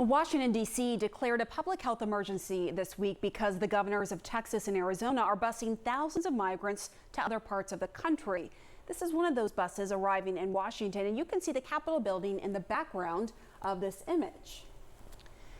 Washington, D.C. declared a public health emergency this week because the governors of Texas and Arizona are busing thousands of migrants to other parts of the country. This is one of those buses arriving in Washington, and you can see the Capitol building in the background of this image.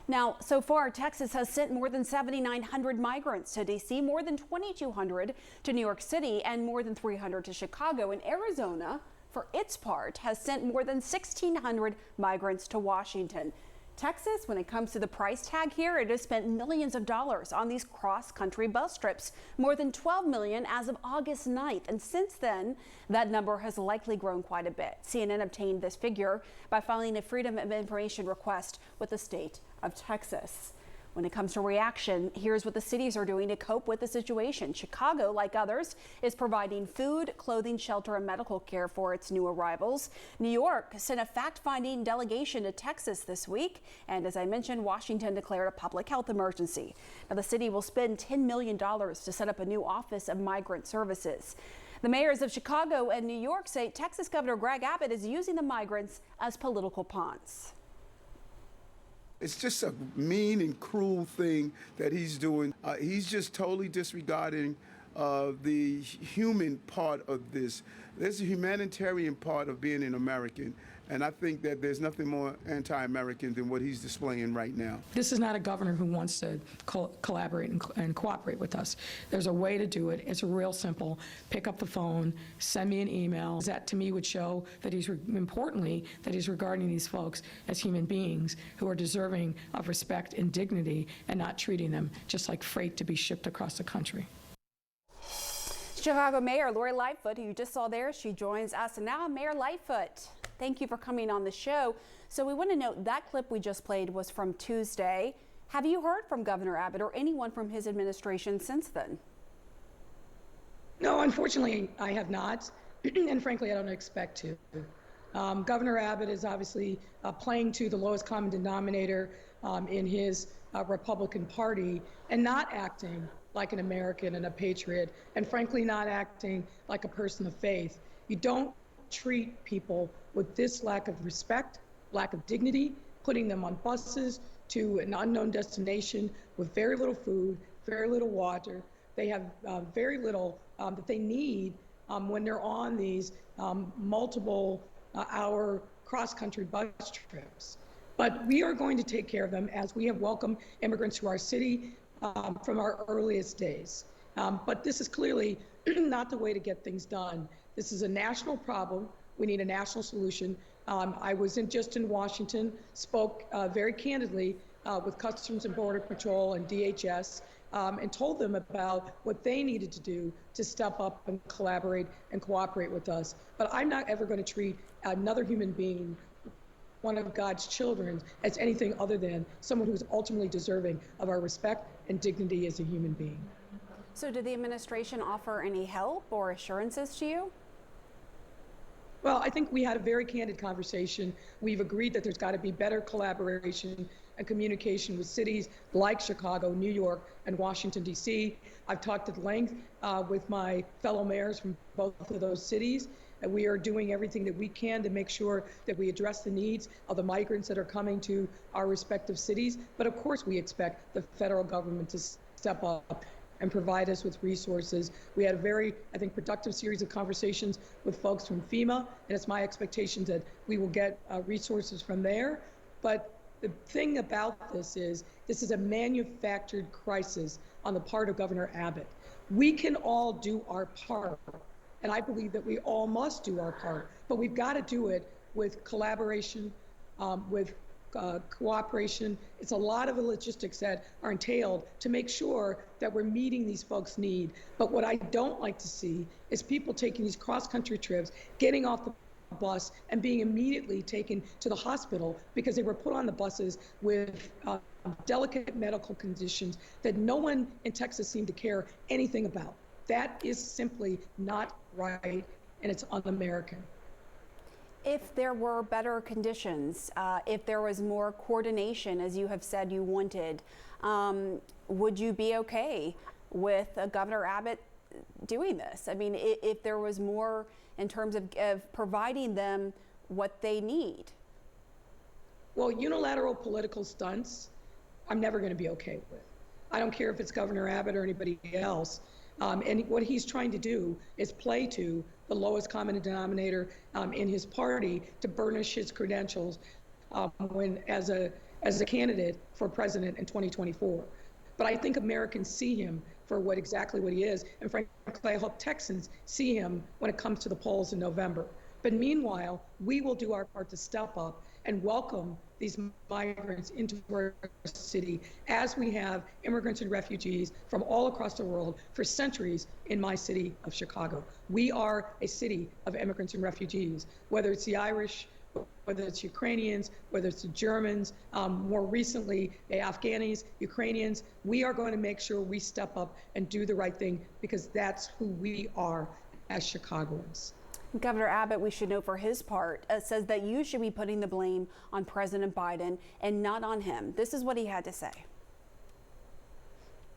Now, so far, Texas has sent more than 7,900 migrants to D.C., more than 2,200 to New York City, and more than 300 to Chicago. And Arizona, for its part, has sent more than 1,600 migrants to Washington. Texas, when it comes to the price tag here, it has spent millions of dollars on these cross-country bus trips, more than 12 million as of August 9th. And since then, that number has likely grown quite a bit. CNN obtained this figure by filing a Freedom of Information request with the state of Texas. When it comes to reaction, here's what the cities are doing to cope with the situation. Chicago, like others, is providing food, clothing, shelter, and medical care for its new arrivals. New York sent a fact-finding delegation to Texas this week. And as I mentioned, Washington declared a public health emergency. Now, the city will spend $10 million to set up a new Office of Migrant Services. The mayors of Chicago and New York say Texas Governor Greg Abbott is using the migrants as political pawns. It's just a mean and cruel thing that he's doing. He's just totally disregarding the human part of this. There's a humanitarian part of being an American, and I think that there's nothing more anti-American than what he's displaying right now. This is not a governor who wants to collaborate and cooperate with us. There's a way to do it. It's real simple. Pick up the phone, send me an email. That to me would show that importantly, that he's regarding these folks as human beings who are deserving of respect and dignity and not treating them just like freight to be shipped across the country. Chicago Mayor Lori Lightfoot, who you just saw there, she joins us. And now, Mayor Lightfoot, thank you for coming on the show. So we want to note that clip we just played was from Tuesday. Have you heard from Governor Abbott or anyone from his administration since then? No, unfortunately, I have not. And frankly, I don't expect to. Governor Abbott is obviously playing to the lowest common denominator in his Republican Party and not acting like an American and a patriot, and frankly not acting like a person of faith. You don't treat people with this lack of respect, lack of dignity, putting them on buses to an unknown destination with very little food, very little water. They have very little that they need when they're on these multiple hour cross-country bus trips. But we are going to take care of them as we have welcomed immigrants to our city from our earliest days. But this is clearly not the way to get things done. This is a national problem. We need a national solution. I was just in Washington, spoke very candidly with Customs and Border Patrol and DHS, and told them about what they needed to do to step up and collaborate and cooperate with us. But I'm not ever going to treat another human being, one of God's children, as anything other than someone who's ultimately deserving of our respect and dignity as a human being. So did the administration offer any help or assurances to you? Well, I think we had a very candid conversation. We've agreed that there's got to be better collaboration and communication with cities like Chicago, New York, and Washington, D.C. I've talked at length with my fellow mayors from both of those cities. And we are doing everything that we can to make sure that we address the needs of the migrants that are coming to our respective cities. But of course, we expect the federal government to step up and provide us with resources. We had a very, I think, productive series of conversations with folks from FEMA, and it's my expectation that we will get resources from there. But the thing about this is a manufactured crisis on the part of Governor Abbott. We can all do our part. And I believe that we all must do our part, but we've got to do it with collaboration, with cooperation. It's a lot of the logistics that are entailed to make sure that we're meeting these folks' need. But what I don't like to see is people taking these cross-country trips, getting off the bus and being immediately taken to the hospital because they were put on the buses with delicate medical conditions that no one in Texas seemed to care anything about. That is simply not right, and it's un-American. If there were better conditions, if there was more coordination, as you have said you wanted, would you be okay with Governor Abbott doing this? I mean, if there was more in terms of providing them what they need. Well, unilateral political stunts, I'm never going to be okay with. I don't care if it's Governor Abbott or anybody else. And what he's trying to do is play to the lowest common denominator in his party to burnish his credentials when as a candidate for president in 2024. But I think Americans see him for exactly what he is, and frankly, I hope Texans see him when it comes to the polls in November. But meanwhile, we will do our part to step up and welcome these migrants into our city, as we have immigrants and refugees from all across the world for centuries in my city of Chicago. We are a city of immigrants and refugees, whether it's the Irish, whether it's Ukrainians, whether it's the Germans, more recently, the Afghanis, Ukrainians. We are going to make sure we step up and do the right thing, because that's who we are as Chicagoans. Governor Abbott, we should note for his part, says that you should be putting the blame on President Biden and not on him. This is what he had to say.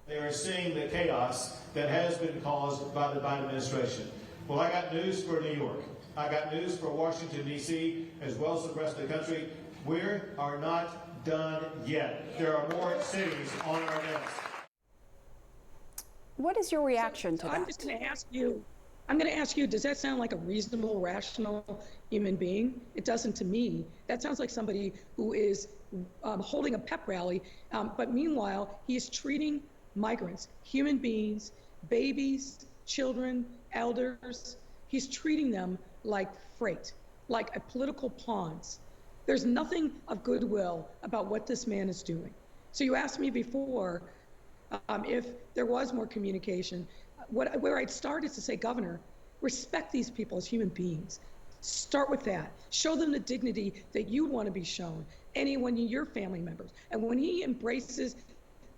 They are seeing the chaos that has been caused by the Biden administration. Well, I got news for New York. I got news for Washington, D.C., as well as the rest of the country. We are not done yet. There are more cities on our list. What is your reaction to that? I'm just going to ask you. I'm going to ask you, does that sound like a reasonable, rational human being? It doesn't to me. That sounds like somebody who is holding a pep rally, but meanwhile, he is treating migrants, human beings, babies, children, elders. He's treating them like freight, like a political pawns. There's nothing of goodwill about what this man is doing. So you asked me before if there was more communication. Where I'd start is to say, Governor, respect these people as human beings. Start with that. Show them the dignity that you want to be shown, anyone in your family members. And when he embraces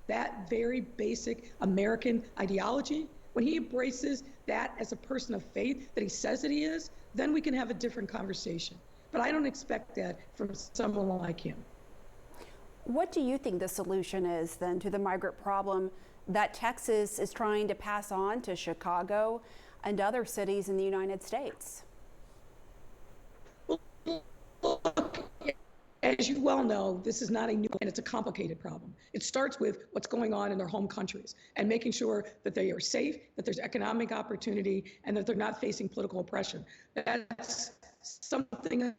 that very basic American ideology, when he embraces that as a person of faith that he says that he is, then we can have a different conversation. But I don't expect that from someone like him. What do you think the solution is then to the migrant problem that Texas is trying to pass on to Chicago and other cities in the United States? Look, as you well know, this is not a new, and it's a complicated problem. It starts with what's going on in their home countries and making sure that they are safe, that there's economic opportunity, and that they're not facing political oppression. That's something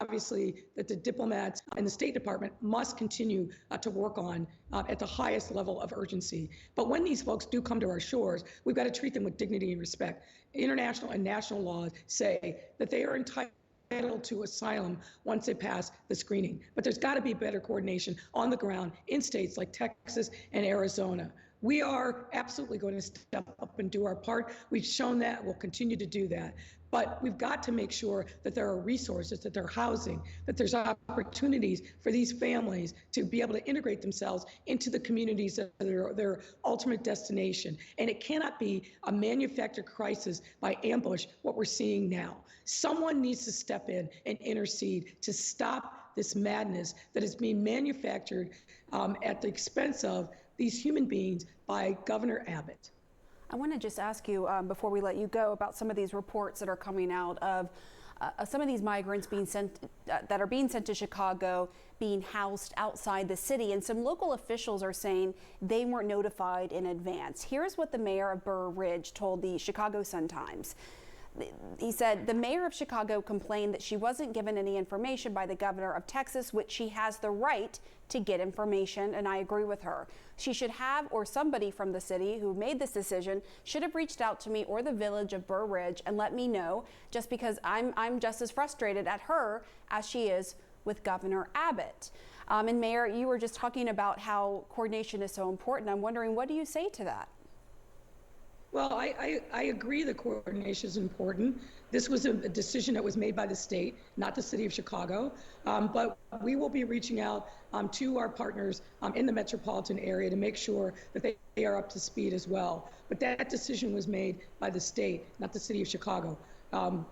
obviously that the diplomats and the State Department must continue to work on at the highest level of urgency. But when these folks do come to our shores, we've got to treat them with dignity and respect. International and national laws say that they are entitled to asylum once they pass the screening. But there's got to be better coordination on the ground in states like Texas and Arizona. We are absolutely going to step up and do our part. We've shown that. We'll continue to do that. But we've got to make sure that there are resources, that there's housing, that there's opportunities for these families to be able to integrate themselves into the communities that are their ultimate destination. And it cannot be a manufactured crisis by ambush, what we're seeing now. Someone needs to step in and intercede to stop this madness that is being manufactured at the expense of these human beings by Governor Abbott. I want to just ask you before we let you go about some of these reports that are coming out of some of these migrants being sent that are being sent to Chicago being housed outside the city, and some local officials are saying they weren't notified in advance. Here's what the mayor of Burr Ridge told the Chicago Sun-Times. He said the mayor of Chicago complained that she wasn't given any information by the governor of Texas, which she has the right to get information, and I agree with her. She should have, or somebody from the city who made this decision should have reached out to me or the village of Burr Ridge and let me know, just because I'm just as frustrated at her as she is with Governor Abbott. And Mayor, you were just talking about how coordination is so important. I'm wondering, what do you say to that? Well, I agree that coordination is important. This was a decision that was made by the state, not the city of Chicago. But we will be reaching out to our partners in the metropolitan area to make sure that they are up to speed as well. But that decision was made by the state, not the city of Chicago.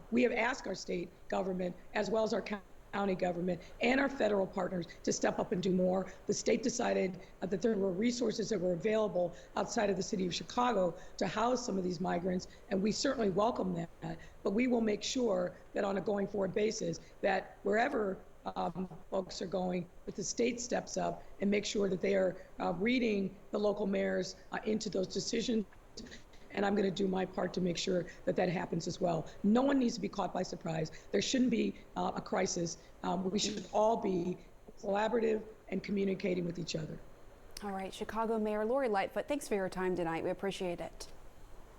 We have asked our state government, as well as our county government and our federal partners, to step up and do more. The state decided that there were resources that were available outside of the city of Chicago to house some of these migrants, and we certainly welcome that. But we will make sure that on a going forward basis, that wherever folks are going, that the state steps up and makes sure that they are reading the local mayors into those decisions. And I'm going to do my part to make sure that that happens as well. No one needs to be caught by surprise. There shouldn't be a crisis. We should all be collaborative and communicating with each other. All right, Chicago Mayor Lori Lightfoot, thanks for your time tonight. We appreciate it.